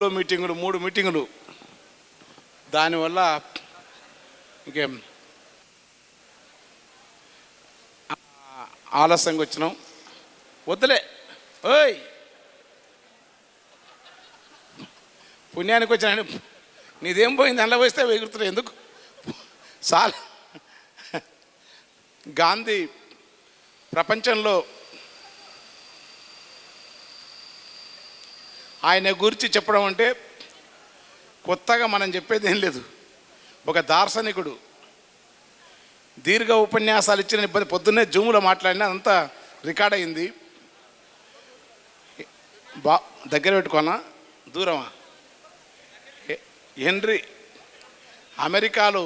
మీటింగులు 3 మీటింగులు. దానివల్ల ఇంకేం ఆలస్యంగా వచ్చినాం. వద్దులే ఓయ్ పుణ్యానికి వచ్చిన నీదేం పోయింది, అందులో పోస్తే ఎగురుతున్నాయి ఎందుకు చాలా. గాంధీ ప్రపంచంలో ఆయన గురించి చెప్పడం అంటే కొత్తగా మనం చెప్పేది ఏం లేదు. ఒక దార్శనికుడు, దీర్ఘ ఉపన్యాసాలు ఇచ్చిన ఇబ్బంది. పొద్దున్నే జూమ్లో మాట్లాడినా అంతా రికార్డ్ అయింది. దగ్గర పెట్టుకోనా దూరమా? అమెరికాలో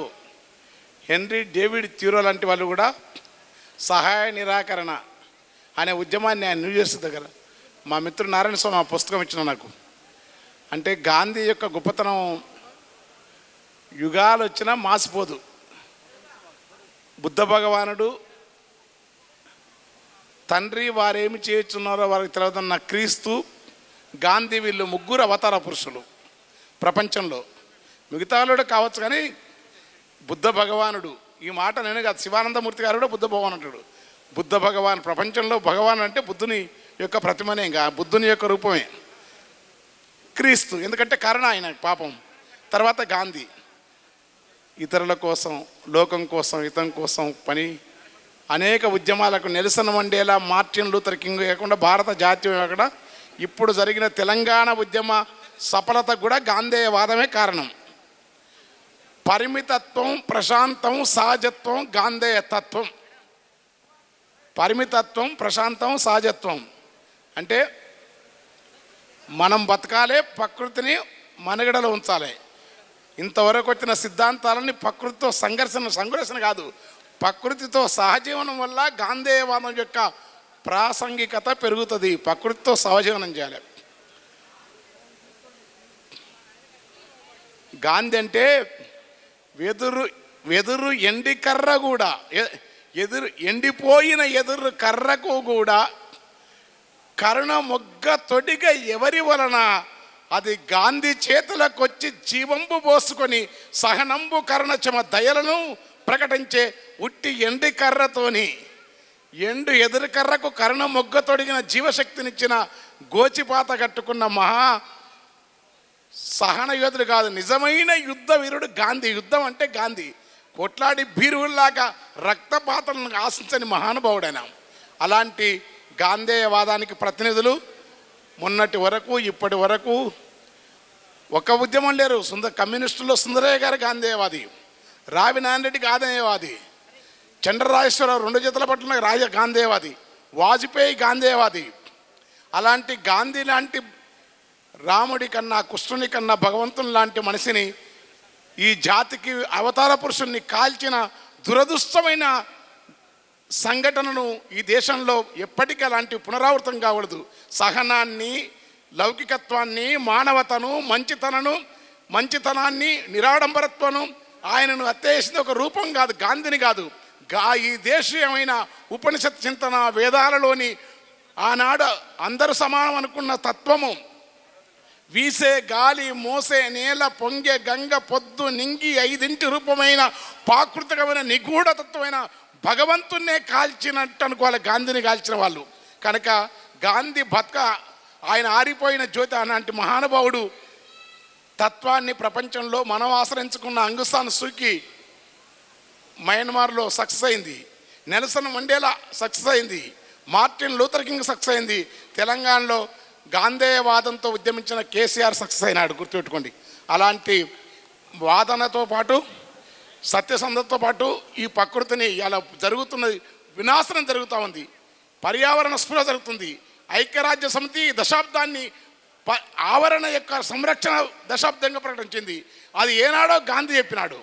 హెన్రీ డేవిడ్ థ్యూరో లాంటి వాళ్ళు కూడా సహాయ నిరాకరణ అనే ఉద్యమాన్ని ఆయన న్యూజెర్సీ దగ్గర మా మిత్రుడు నారాయణ స్వామి ఆ పుస్తకం ఇచ్చిన నాకు. అంటే గాంధీ యొక్క గొప్పతనం యుగాలు వచ్చినా మాసిపోదు. బుద్ధ భగవానుడు తండ్రి వారేమి చేస్తున్నారో వారికి తెలియదన్న క్రీస్తు, గాంధీ, వీళ్ళు ముగ్గురు అవతార పురుషులు ప్రపంచంలో. మిగతా వాళ్ళు కావచ్చు కానీ బుద్ధ భగవానుడు, ఈ మాట నేను కాదు, శివానందమూర్తి గారు కూడా బుద్ధ భగవాన్ అంటాడు. బుద్ధ భగవాన్ ప్రపంచంలో భగవాన్ అంటే బుద్ధుని యొక్క ప్రతిమనే, ఇంకా బుద్ధుని యొక్క రూపమే క్రీస్తు. ఎందుకంటే కరుణ ఆయన పాపం. తర్వాత గాంధీ ఇతరుల కోసం, లోకం కోసం, హితం కోసం పని అనేక ఉద్యమాలకు Nelson Mandela, Martin Luther king కాకుండా భారత జాతీయం కాకుండా ఇప్పుడు జరిగిన తెలంగాణ ఉద్యమ సఫలతకు కూడా గాంధేయవాదమే కారణం. పరిమితత్వం, ప్రశాంతం, సహజత్వం గాంధేయ తత్వం. పరిమితత్వం, ప్రశాంతం, సహజత్వం అంటే మనం బతకాలే, ప్రకృతిని మనుగడలో ఉంచాలి. ఇంతవరకు వచ్చిన సిద్ధాంతాలని ప్రకృతితో సంఘర్షణ కాదు, ప్రకృతితో సహజీవనం వల్ల గాంధేయవాదం యొక్క ప్రాసంగికత పెరుగుతుంది. ప్రకృతితో సహజీవనం చేయాలి. గాంధీ అంటే వెదురు ఎండి కర్ర కూడా, ఎండిపోయిన ఎదురు కర్రకు కూడా కరుణ మొగ్గ తొడిగ ఎవరి వలన అది గాంధీ చేతులకు వచ్చి జీవంబు పోసుకొని సహనంబు కరుణచమ దయలను ప్రకటించే ఉట్టి ఎండి కర్రతోని, ఎదురు కర్రకు కరుణ మొగ్గ తొడిగిన జీవశక్తినిచ్చిన గోచిపాత కట్టుకున్న మహా సహన యోధుడు కాదు, నిజమైన యుద్ధ వీరుడు గాంధీ. యుద్ధం అంటే గాంధీ కొట్లాడి భీరువుల్లాగా రక్తపాతలను ఆశించని మహానుభావుడైన. అలాంటి గాంధేయవాదానికి ప్రతినిధులు మొన్నటి వరకు ఇప్పటి వరకు ఒక ఉద్యమం లేరు. కమ్యూనిస్టుల్లో సుందరయ్య గారు గాంధేయవాది, రావి నారాయణరెడ్డి గాంధేయవాది, చంద్రరాజేశ్వరరావు 2 చేతుల పట్ల గాంధేయవాది, వాజ్పేయి గాంధేయవాది. అలాంటి గాంధీ లాంటి రాముడి కన్నా, కృష్ణుని కన్నా, భగవంతుని లాంటి మనిషిని, ఈ జాతికి అవతార పురుషుణ్ణి కాల్చిన దురదృష్టమైన సంఘటనను ఈ దేశంలో ఎప్పటికీ అలాంటి పునరావృతం కావడదు. సహనాన్ని, లౌకికత్వాన్ని, మానవతను, మంచితనాన్ని, నిరాడంబరత్వను ఆయనను హత్యేసిన ఒక రూపం కాదు, గాంధీని కాదు. ఈ దేశీయమైన ఉపనిషత్ చింతన, వేదాలలోని ఆనాడు అందరూ సమానం అనుకున్న తత్వము, వీసే గాలి, మోసే నేల, పొంగే గంగ, పొద్దు నింగి 5 రూపమైన ప్రాకృతికమైన నిగూఢతత్వమైన భగవంతున్నే కాల్చినట్టు అనుకోవాలి గాంధీని కాల్చిన వాళ్ళు. కనుక గాంధీ ఆయన ఆరిపోయిన జ్యోతి. అలాంటి మహానుభావుడు తత్వాన్ని ప్రపంచంలో మనం ఆశ్రయించుకున్న అంగుసాన్ సూకి మయన్మార్లో సక్సెస్ అయింది, నెల్సన్ మండేలా సక్సెస్ అయింది, మార్టిన్ లూథర్ కింగ్ సక్సెస్ అయింది, తెలంగాణలో గాంధేయవాదంతో ఉద్యమించిన కేసీఆర్ సక్సెస్ అయినాడు, గుర్తుపెట్టుకోండి. అలాంటి వాదనతో పాటు, సత్యసంధతో పాటు ఈ ప్రకృతిని అలా జరుగుతున్నది, వినాశనం జరుగుతూ ఉంది, పర్యావరణ స్పృహ జరుగుతుంది. ఐక్యరాజ్య సమితి దశాబ్దాన్ని ఆవరణ యొక్క సంరక్షణ దశాబ్దంగా ప్రకటించింది. అది ఏనాడో గాంధీ చెప్పినాడు.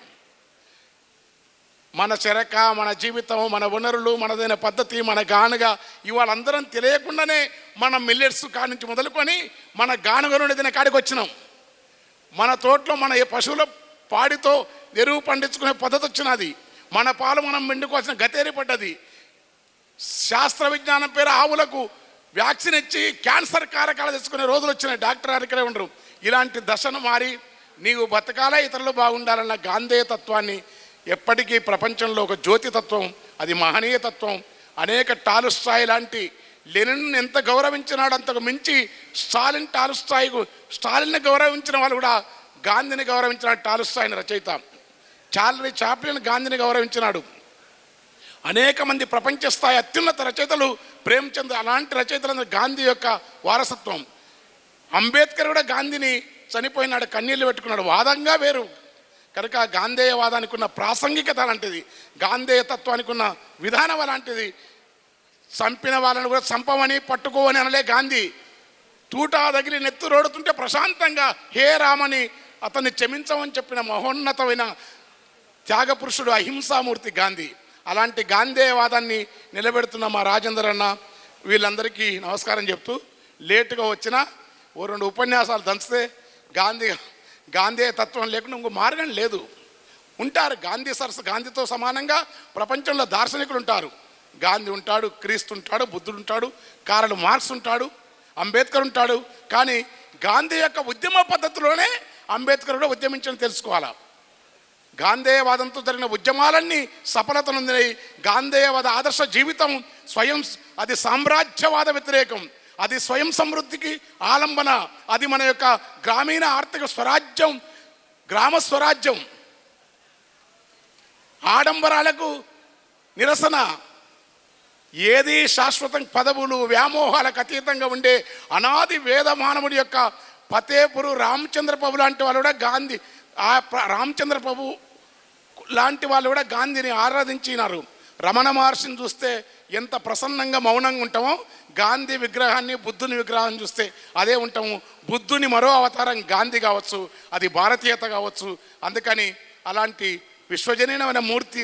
మన చెరక, మన జీవితం, మన వనరులు, మనదైన పద్ధతి, మన గానుగా ఇవాళ అందరం తెలియకుండానే మన మిల్లెట్స్ కాడి నుంచి మొదలుకొని మన గానుగ నుండి కాడికి వచ్చినాం. మన తోటలో మన పశువుల పాడితో ఎరువు పండించుకునే పద్ధతి వచ్చినది. మన పాలు మనం మెండుకోవాల్సిన గతేరి పడ్డది. శాస్త్ర విజ్ఞానం పేరు ఆవులకు వ్యాక్సిన్ ఇచ్చి క్యాన్సర్ కారకాలు తెచ్చుకునే రోజులు వచ్చినాయి. డాక్టర్ గారు ఇక్కడే ఉండరు. ఇలాంటి దశను మారి నీవు బతకాల ఇతరులు బాగుండాలన్న గాంధేయ తత్వాన్ని ఎప్పటికీ ప్రపంచంలో ఒక జ్యోతితత్వం, అది మహనీయ తత్వం. అనేక టాలుస్టాయ్ లాంటి లెనిన్ ఎంత గౌరవించినాడు అంతకు మించి స్టాలిన్ని గౌరవించిన వాళ్ళు కూడా గాంధీని గౌరవించినాడు. టాలుస్టాయ్ని రచయిత చార్లీ చాప్లిన్ గాంధీని గౌరవించినాడు. అనేక మంది ప్రపంచ స్థాయి అత్యున్నత రచయితలు, ప్రేమ్చంద్ అలాంటి రచయితలందరూ గాంధీ యొక్క వారసత్వం. అంబేద్కర్ కూడా గాంధీని చనిపోయినాడు, కన్నీళ్ళు పెట్టుకున్నాడు. వాదంగా వేరు కనుక గాంధేయవాదానికి ఉన్న ప్రాసంగికత అలాంటిది, గాంధేయ తత్వానికి ఉన్న విధానం అలాంటిది. చంపిన వాళ్ళని కూడా చంపమని పట్టుకోవని అనలే గాంధీ. తూటా తగిలి నెత్తు రోడుతుంటే ప్రశాంతంగా హే రామని అతన్ని క్షమించమని చెప్పిన మహోన్నతమైన త్యాగపురుషుడు, అహింసామూర్తి గాంధీ. అలాంటి గాంధేయవాదాన్ని నిలబెడుతున్న మా రాజేందర్ అన్న, వీళ్ళందరికీ నమస్కారం చెప్తూ, లేటుగా వచ్చినా ఓ 2 ఉపన్యాసాలు దంచితే గాంధేయ తత్వం లేకుండా ఇంకో మార్గం లేదు. ఉంటారు గాంధీతో సమానంగా ప్రపంచంలో దార్శనికులు ఉంటారు. గాంధీ ఉంటాడు, క్రీస్తు ఉంటాడు, బుద్ధుడు ఉంటాడు, కార్ల్ మార్క్స్ ఉంటాడు, అంబేద్కర్ ఉంటాడు. కానీ గాంధీ యొక్క ఉద్యమ పద్ధతిలోనే అంబేద్కర్ కూడా ఉద్యమించని తెలుసుకోవాలా. గాంధేయవాదంతో జరిగిన ఉద్యమాలన్నీ సఫలత నొందినాయి. గాంధేయవాద ఆదర్శ జీవితం అది సామ్రాజ్యవాద వ్యతిరేకం, అది స్వయం సమృద్ధికి ఆలంబన, అది మన యొక్క గ్రామీణ ఆర్థిక స్వరాజ్యం, గ్రామ స్వరాజ్యం, ఆడంబరాలకు నిరసన. ఏది శాశ్వతం, పదవులు వ్యామోహాలకు అతీతంగా ఉండే అనాది వేద మానవుడి యొక్క ఫతేపురు రామచంద్ర ప్రభు లాంటి వాళ్ళు కూడా రామచంద్ర ప్రభు లాంటి వాళ్ళు కూడా గాంధీని ఆరాధించినారు. రమణ మహర్షిని చూస్తే ఎంత ప్రసన్నంగా మౌనంగా ఉంటామో, గాంధీ విగ్రహాన్ని, బుద్ధుని విగ్రహాన్ని చూస్తే అదే ఉంటాము. బుద్ధుని మరో అవతారం గాంధీ కావచ్చు, అది భారతీయత కావచ్చు. అందుకని అలాంటి విశ్వజనీయమైన మూర్తి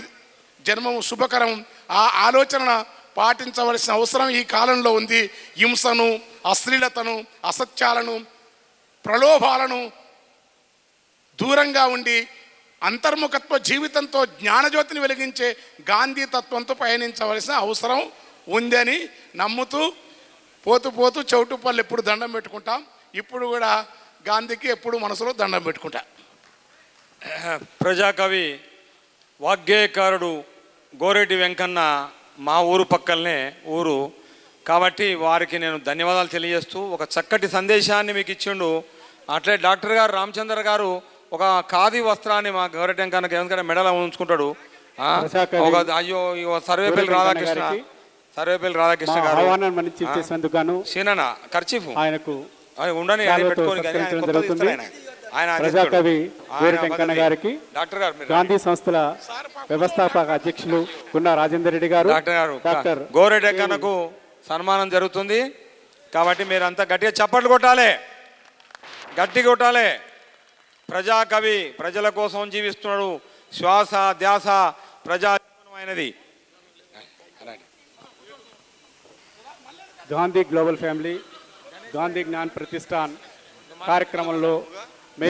జన్మము శుభకరం. ఆ ఆలోచన పాటించవలసిన అవసరం ఈ కాలంలో ఉంది. హింసను, అశ్లీలతను, అసత్యాలను, ప్రలోభాలను దూరంగా ఉండి అంతర్ముఖత్వ జీవితంతో జ్ఞానజ్యోతిని వెలిగించే గాంధీ తత్వంతో పయనించవలసిన అవసరం ఉందని నమ్ముతూ పోతూ చౌటుపల్లి ఎప్పుడు దండం పెట్టుకుంటాం. ఇప్పుడు కూడా గాంధీకి ఎప్పుడు మనసులో దండం పెట్టుకుంటా. ప్రజాకవి వాగ్గేయకారుడు గోరెడ్డి వెంకన్న మా ఊరు పక్కనే ఊరు కాబట్టి వారికి నేను ధన్యవాదాలు తెలియజేస్తూ ఒక చక్కటి సందేశాన్ని మీకు ఇచ్చిండు. అట్లే డాక్టర్ గారు రామచంద్ర గారు ఒక ఖాదీ వస్త్రాన్ని మా గోరెడ్డి వెంకన్నకి ఎందుకంటే మెడలో ఉంచుకుంటాడు. సర్వేపల్లి రాధాకృష్ణ గారు సీనన్న ఖర్చీఫ్ ఆయనకు ఉండని పెట్టుకొని ఆయన డాక్టర్ గారు గాంధీ సంస్థల వ్యవస్థాపక అధ్యక్షులు గున్నా రాజేందర్ రెడ్డి గారు, డాక్టర్ గోరెడ్డి వెంకన్నకు సన్మానం జరుగుతుంది. కాబట్టి మీరంతా గట్టిగా చప్పట్లు కొట్టాలి, గట్టి కొట్టాలి. ప్రజాకవి ప్రజల కోసం జీవిస్తున్నాడు. శ్వాస ధ్యాస ప్రజామైనది. గాంధీ గ్లోబల్ ఫ్యామిలీ గాంధీ జ్ఞాన్ ప్రతిష్టాన్ కార్యక్రమంలో